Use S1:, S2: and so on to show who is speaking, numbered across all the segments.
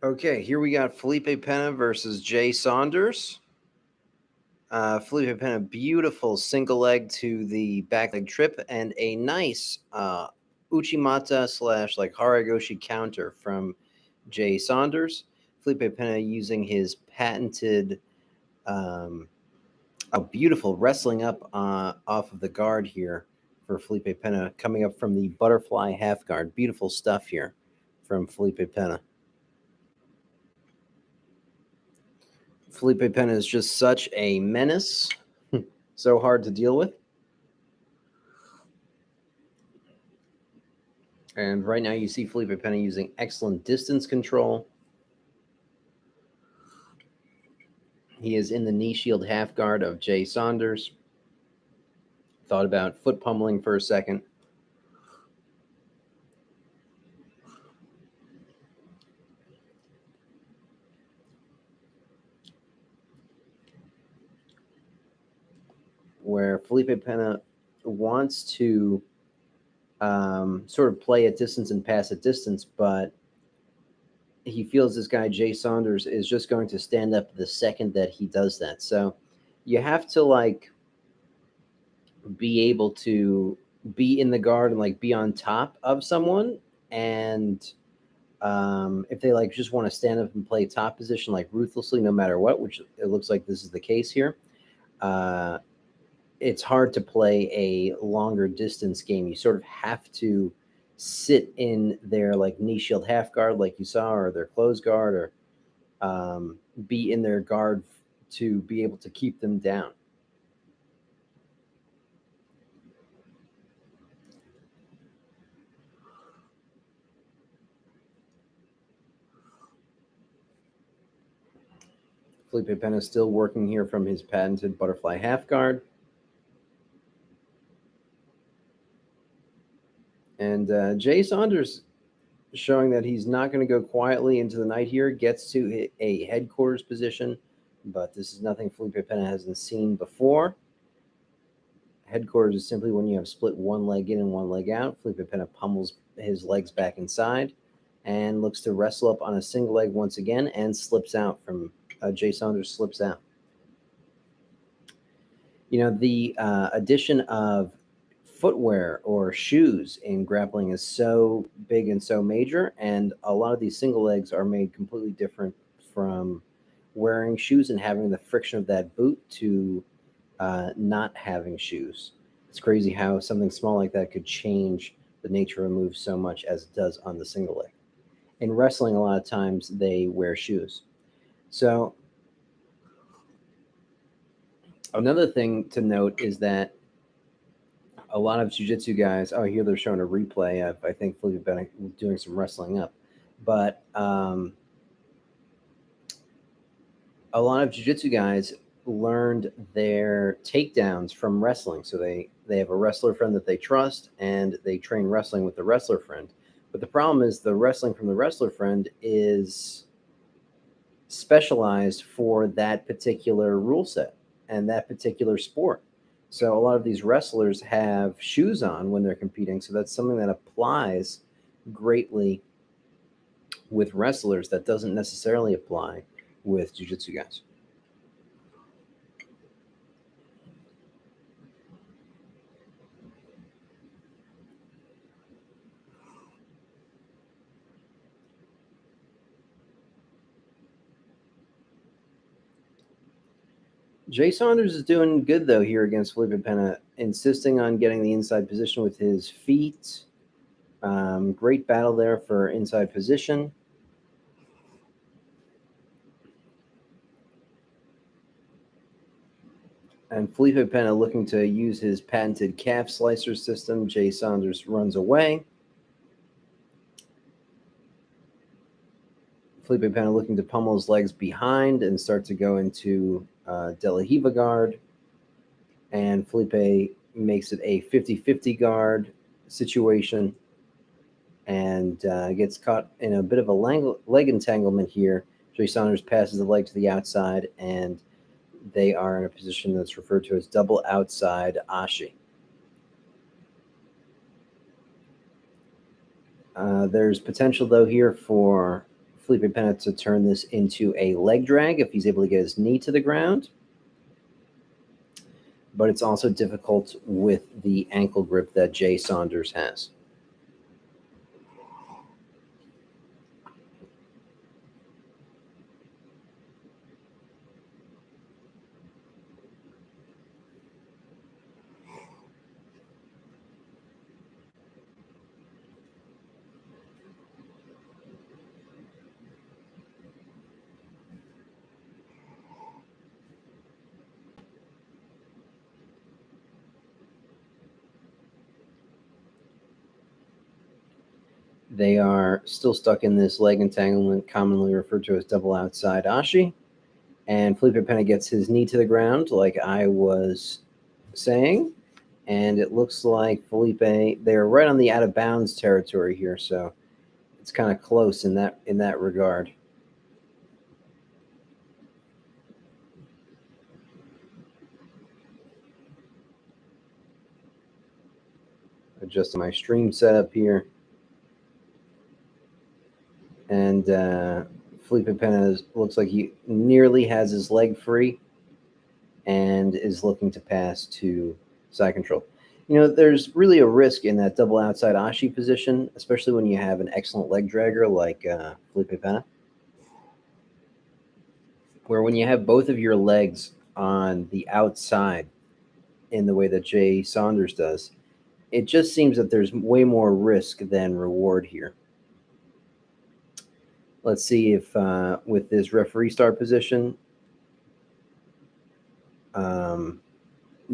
S1: Okay, here we got Felipe Pena versus Jay Saunders. Felipe Pena, beautiful single leg to the back leg trip and a nice Uchimata slash like Haragoshi counter from Jay Saunders. Felipe Pena using his patented, beautiful wrestling up off of the guard here for Felipe Pena, coming up from the butterfly half guard. Beautiful stuff here from Felipe Pena. Felipe Pena is just such a menace, so hard to deal with. And right now you see Felipe Pena using excellent distance control. He is in the knee shield half guard of Jay Saunders. Thought about foot pummeling for a second. Where Felipe Pena wants to sort of play at distance and pass at distance, but he feels this guy, Jay Saunders, is just going to stand up the second that he does that. So you have to like be able to be in the guard and like be on top of someone. And if they like just want to stand up and play top position like ruthlessly no matter what, which it looks like this is the case here, uh, it's hard to play a longer distance game. You sort of have to sit in their like knee shield half guard like you saw, or their close guard, or be in their guard to be able to keep them down. Felipe Pena still working here from his patented butterfly half guard. And Jay Saunders showing that he's not going to go quietly into the night here, gets to a headquarters position, but this is nothing Felipe Pena hasn't seen before. Headquarters is simply when you have split one leg in and one leg out. Felipe Pena pummels his legs back inside and looks to wrestle up on a single leg once again and slips out from Jay Saunders slips out. You know, the addition of footwear or shoes in grappling is so big and so major, and a lot of these single legs are made completely different from wearing shoes and having the friction of that boot to not having shoes. It's crazy how something small like that could change the nature of a move so much as it does on the single leg. In wrestling, a lot of times they wear shoes. So another thing to note is that a lot of jiu-jitsu guys, oh, here they're showing a replay of, I think, Felipe Bennett doing some wrestling up. But a lot of jiu-jitsu guys learned their takedowns from wrestling. So they have a wrestler friend that they trust, and they train wrestling with the wrestler friend. But the problem is the wrestling from the wrestler friend is specialized for that particular rule set and that particular sport. So a lot of these wrestlers have shoes on when they're competing. So that's something that applies greatly with wrestlers that doesn't necessarily apply with jiu-jitsu guys. Jay Saunders is doing good though here against Felipe Pena, insisting on getting the inside position with his feet. Great battle there for inside position. And Felipe Pena looking to use his patented calf slicer system. Jay Saunders runs away. Felipe Pena looking to pummel his legs behind and start to go into De La Hiva guard. And Felipe makes it a 50-50 guard situation and gets caught in a bit of a leg entanglement here. Jay Saunders passes the leg to the outside, and they are in a position that's referred to as double outside ashi. There's potential, though, here for Felipe Pena to turn this into a leg drag if he's able to get his knee to the ground. But it's also difficult with the ankle grip that Jay Saunders has. They are still stuck in this leg entanglement, commonly referred to as double outside ashi. And Felipe Pena gets his knee to the ground, like I was saying. And it looks like Felipe, they're right on the out of bounds territory here, so it's kind of close in that regard. Adjusting my stream setup here. And Felipe Pena looks like he nearly has his leg free and is looking to pass to side control. You know, there's really a risk in that double outside ashi position, especially when you have an excellent leg dragger like Felipe Pena, where when you have both of your legs on the outside in the way that Jay Saunders does, it just seems that there's way more risk than reward here. Let's see if with this referee start position,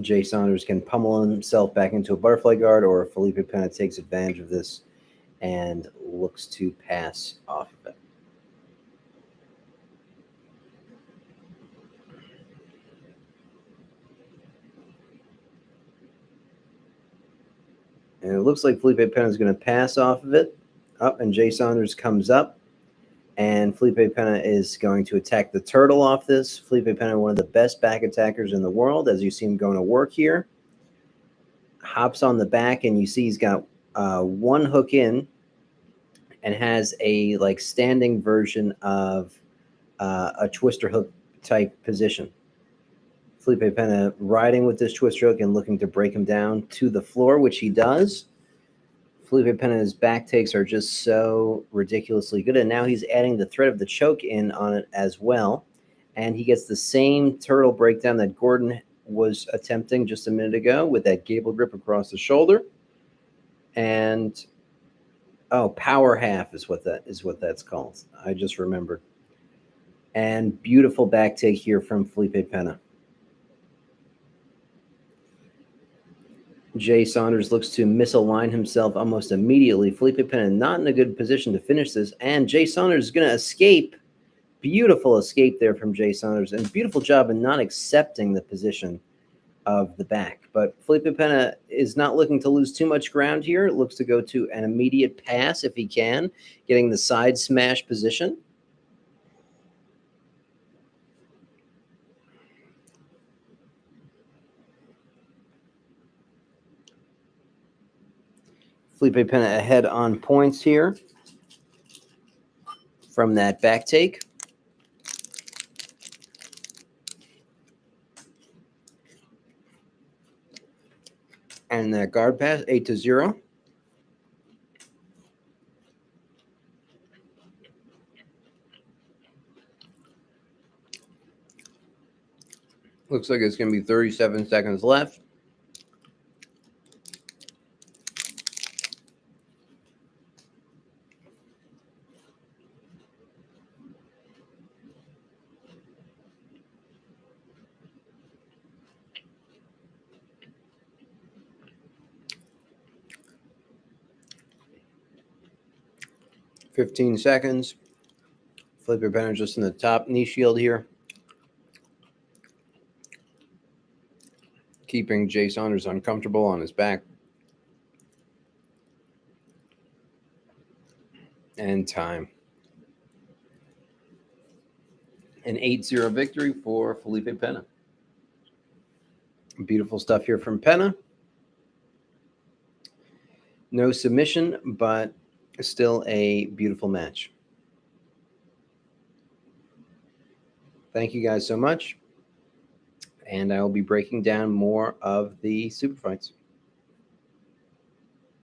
S1: Jay Saunders can pummel himself back into a butterfly guard, or Felipe Pena takes advantage of this and looks to pass off of it. And it looks like Felipe Pena is going to pass off of it. Up, and Jay Saunders comes up. And Felipe Pena is going to attack the turtle off this. Felipe Pena, one of the best back attackers in the world, as you see him going to work here. Hops on the back, and you see he's got one hook in and has a like standing version of a twister hook type position. Felipe Pena riding with this twister hook and looking to break him down to the floor, which he does. Felipe Pena's back takes are just so ridiculously good, and now he's adding the threat of the choke in on it as well. And he gets the same turtle breakdown that Gordon was attempting just a minute ago with that gable grip across the shoulder. And power half is what that's called. I just remembered. And beautiful back take here from Felipe Pena. Jay Saunders looks to misalign himself almost immediately. Felipe Pena not in a good position to finish this, and Jay Saunders is going to escape. Beautiful escape there from Jay Saunders, and beautiful job in not accepting the position of the back. But Felipe Pena is not looking to lose too much ground here. It looks to go to an immediate pass if he can, getting the side smash position. Felipe Pena ahead on points here from that back take. And that guard pass, 8-0. Looks like it's going to be 37 seconds left. $15 seconds. Felipe Pena just in the top knee shield here. Keeping Jay Saunders uncomfortable on his back. And time. An 8-0 victory for Felipe Pena. Beautiful stuff here from Pena. No submission, but still a beautiful match. Thank you guys so much. And I will be breaking down more of the super fights.